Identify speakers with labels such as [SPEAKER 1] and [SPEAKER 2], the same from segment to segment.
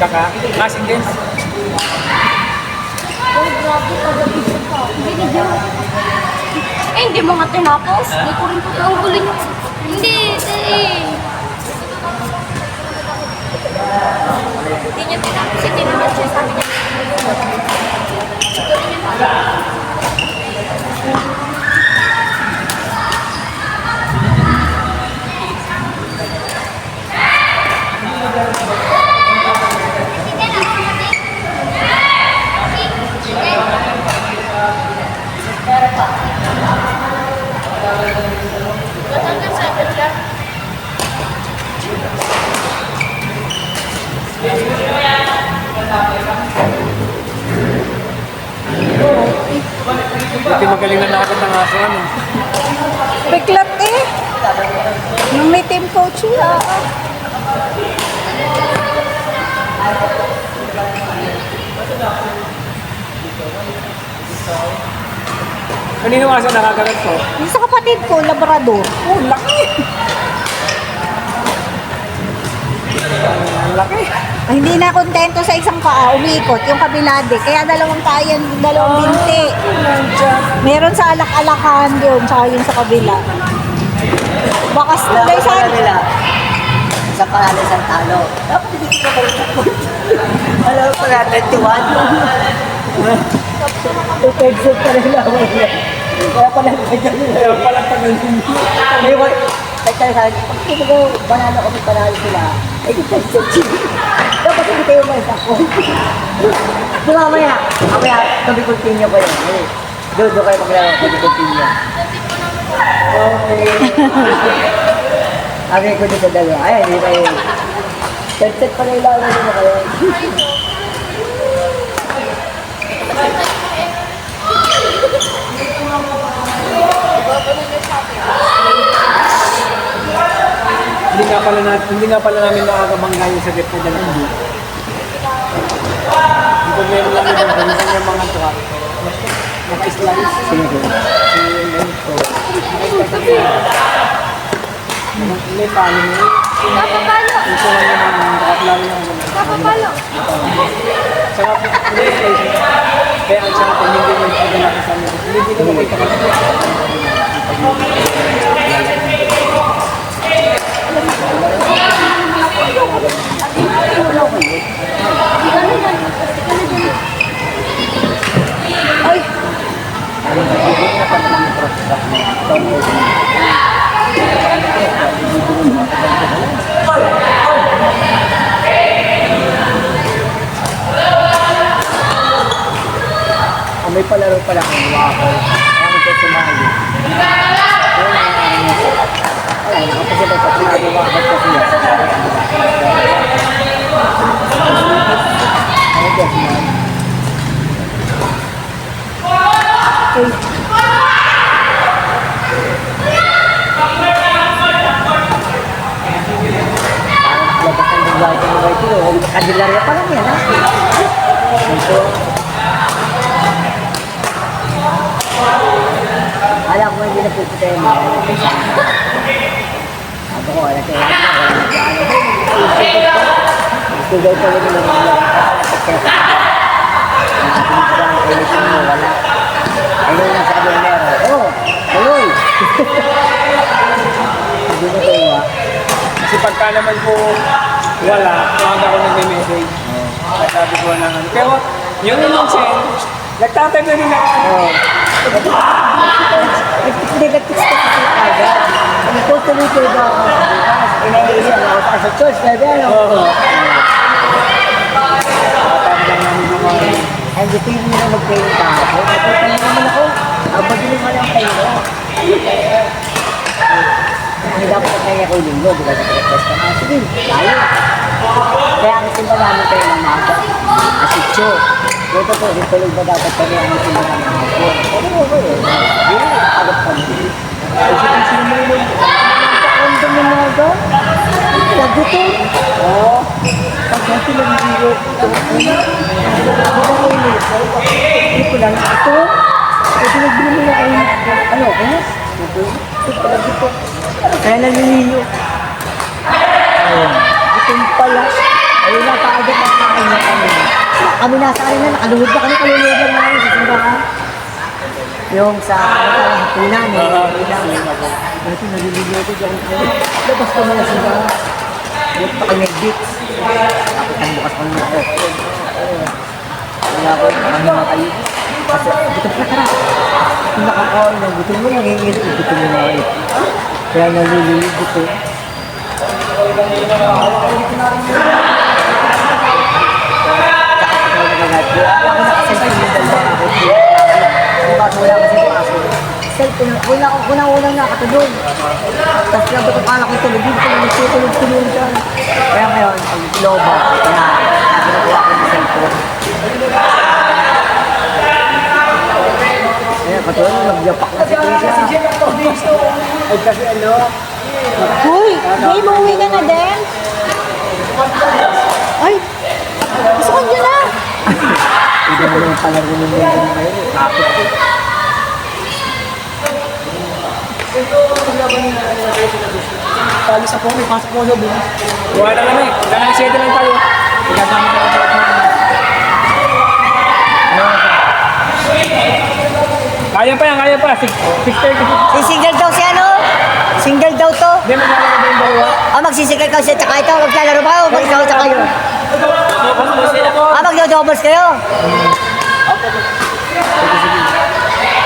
[SPEAKER 1] Tsaka, casing din.
[SPEAKER 2] Oh, grabe ka. Binigyan mo. Eh, hindi mo nga tinapos. Hindi ko rin po ang huli niyo. Hindi, Hindi niya tinapos. Hindi naman siya sabi niya.
[SPEAKER 1] Hindi magaling na nakakot ng aso, ano?
[SPEAKER 3] Biglat eh. Nung may team coach siya.
[SPEAKER 1] Kanino aso nakakagat ko?
[SPEAKER 3] Yung sa kapatid ko, Labrador.
[SPEAKER 1] Oh, laki! Ang laki!
[SPEAKER 3] Ay, hindi na kontento sa isang paa, umiikot, yung kabilade. Kaya dalawang kayan, dalawang binti. Meron sa alak-alakan yun, tsaka yun sa kabila. Bakas na guys,
[SPEAKER 4] Sa pangalan ng talo. Dapat hindi ko balik ako. Alam mo pala, 21. Ipexit ka rin lang. Kaya pala nagkagyan nila.
[SPEAKER 1] Kaya pala pag-ibig.
[SPEAKER 4] Ngayon, nagkaya sa akin, pag hindi ko banalo kami panalo sila, ay ipexit siya. Dapat hindi kayo malis ako. Mamaya kami continue ko yun. Doon kayo maglaro, kami continue. Okay. Sabi ko dito dalawa. Ay, hindi kayo. Set pa na ilang na kayo.
[SPEAKER 1] Hindi nga pala namin nakakabangga yung sagot na dyan. Yung problema lang yun, minsan yung mga truck, naka-slice. May palo mo.
[SPEAKER 2] Kapapalo.
[SPEAKER 1] Ito lang yung mga nakaklaro yung mga.
[SPEAKER 2] Kapapalo.
[SPEAKER 1] Saka po, kaya ang sa atin, hindi mo padala ka sa amin. Hindi ko makita ka.
[SPEAKER 3] ay,
[SPEAKER 4] May palaro pala kung wako. Kaya ko ito sumali. Ay, kasi may patinado wako kasi yan. Ay, guys, man. Parang labas ang bigay ko ng ito. Kadilarya pa lang yan, ha? Ito. Alam ko hindi napuputay mo. Sabi ko, wala kayo. Gusto daw pa rin naman lang. Wala. Ayun lang sabi ng meron. Oh, ayun. Hindi na kayo ha.
[SPEAKER 1] Kasi pagka naman po wala, tumaga ako nag-message. Kaya sabi ko na ano. Pero yung ilang sen, nagtatag na rin ako.
[SPEAKER 4] Hindi nag-text ko kasi agad. Tuloy ko ba ako? Inaisip ako sa church. Sabi ano?
[SPEAKER 1] Tatag lang namin yung mga.
[SPEAKER 4] Ay, gusto yun nila mag-pray pa ako. Napunta na naman ako. Magaling mo lang kayo. Hindi dapat kaya ko linggo. Di ba sa breakfast ka na? Sige, tayo. Kaya ang simba namin kayo ng maga. Asitso. Dito po, dito tulog ba dapat kami ang simba namin ng maga? Pero ako yun. Hindi, agad kami. Kasi kung sino mo yun, sa ng maga. Sa dito. Oo. Pag natin nag-iiro ito, hindi ko lang ito. Kasi nagbili mo na kayo, ano, kaya? Ito pala dito. Kaya naliliyo. Ayun. Ito pala. Ayun na, kaagad ang kaagad. kami nasa kanina, nakaluhod na kami, kaluluhod lang namin sa simbahan. Yung sa hapunan, dati naliligo ko dyan. Labas kami na simbahan. Dito pa kami beach. Tapos ang bukas kami na ako. Kaya ako, mga kayo. Kasi, gutom ka tara. Kung nakakain ng gutom mo, nanginginig, gutom mo na kayo. Kaya naliligo ko. Ako nakaselfie yung dalawa ako. Ang baso wala kasi paso. Selfie, unang nakatulog. Tapos lang ito kala ko tulog. Hindi ko lang nagtutulog-tulog dyan. Kaya ngayon, ang loba na nakuha ko ng cellphone. Kaya katulog, nagyapak na si Kuya.
[SPEAKER 1] Ay, kasi ano,
[SPEAKER 3] Uy, Jay, mauwi ka na din? Ay, gusto ko nyo na.
[SPEAKER 4] Hindi mo yung palaro ng mga ngayon. Kapit ko.
[SPEAKER 1] tali sa phone, may pasok mo loob. Buha na kami. Kailangan 7 lang tayo. Pagkasama na tayo. Kaya pa yan, kaya pa. 6:30.
[SPEAKER 4] Single daw si ano? Single daw to.
[SPEAKER 1] Hindi, maglalaro ba yung dalawa?
[SPEAKER 4] Magsisingle ka siya tsaka ito. Maglalaro ba o mag-ikaw sa kayo? Magdo-doubles kayo?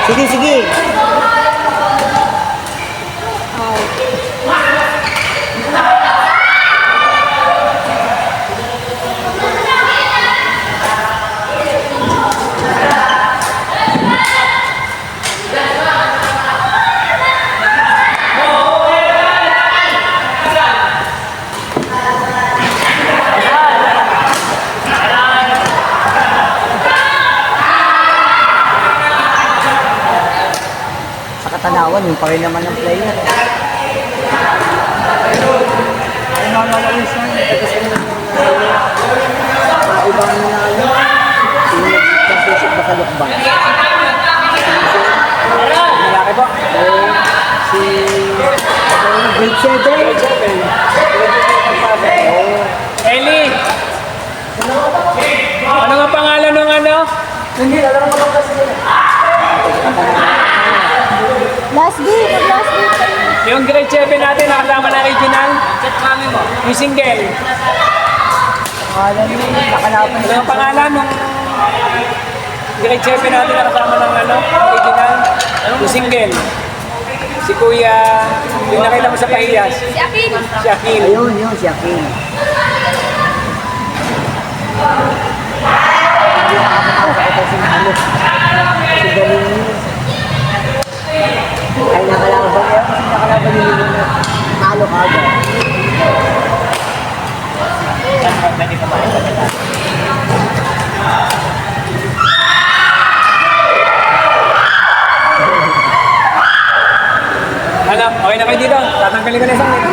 [SPEAKER 4] Sige, sige. Sa katanawan, yung pa rin naman ng player. Ibang nanalo. Sinusip ba sa lukban?
[SPEAKER 1] Malaki po.
[SPEAKER 4] Si... Grade 7.
[SPEAKER 1] Ellie! Ano nga pangalan ng ano? Hindi, alam mo lang kasi.
[SPEAKER 3] Last day, mag-last day tayo.
[SPEAKER 1] Yung grade 7 natin, nakasama na regional. Yung single.
[SPEAKER 4] Alam mo, nakalaban
[SPEAKER 1] Ano ang pangalan ng grade 7 natin, nakasama ng ano, regional? Yung single. Si Kuya, yung nakita mo sa Pahiyas.
[SPEAKER 2] Si Akin.
[SPEAKER 1] Si Akil.
[SPEAKER 4] Ayun, yun, si Akin. Hindi nakakapasok ito si ano. Si Galini. Ay, nakalaban niya. Kasi nakalaban niya yun na talo ka agad. Pwede ka ba?
[SPEAKER 1] Ano, okay na kayo dito? Tatanggalin ka na isang net.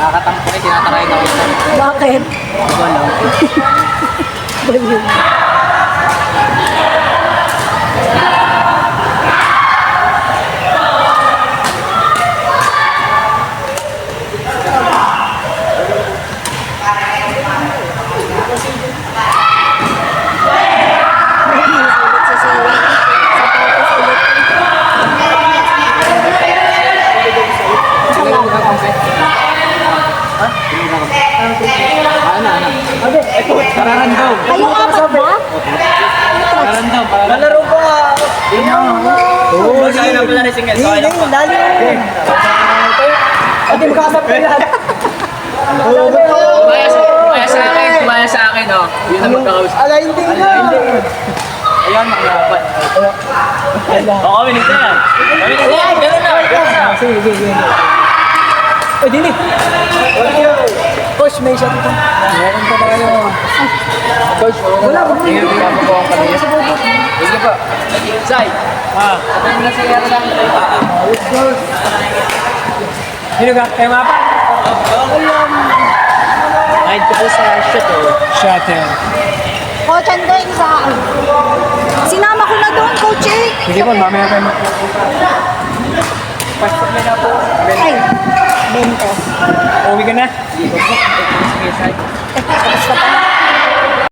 [SPEAKER 4] Nakakatampo kayo, tinatangay na ako.
[SPEAKER 3] Bakit?
[SPEAKER 4] Wala.
[SPEAKER 3] Baliw.
[SPEAKER 1] Kararandom.
[SPEAKER 3] Kayong apat ba?
[SPEAKER 1] Kararandom.
[SPEAKER 4] Nalaro ko nga. Oo,
[SPEAKER 1] Sa'yo na pala na single.
[SPEAKER 4] Hindi, lalo yun.
[SPEAKER 1] Hindi makasap ka yan.
[SPEAKER 5] Kumaya sa akin, oh. Yun ang magkakausap.
[SPEAKER 4] Ala, hindi na.
[SPEAKER 5] Ayun, makakapat. Oo, kami nito yan. Kami nito yan. Ganun na.
[SPEAKER 1] Sige, sige, sige. Uy, Dini. Coach, may shot ito. Meron pa tayo. Coach, wala ba? Tingnan mo po ang kanina.
[SPEAKER 5] Sige po. Sai. Sabi mo na si Yara lang.
[SPEAKER 1] Sino ka? Kayo mapa?
[SPEAKER 5] Kahit ko po sa shot, oh.
[SPEAKER 1] Shutter.
[SPEAKER 3] Coach Ando, isa. Sinama ko na doon, Coach eh.
[SPEAKER 1] Sige po, mamaya tayo. Pasok na na po.
[SPEAKER 3] Ay, 20.
[SPEAKER 1] Uwi ka na?
[SPEAKER 5] Sige, sige.
[SPEAKER 3] Tapos na pala.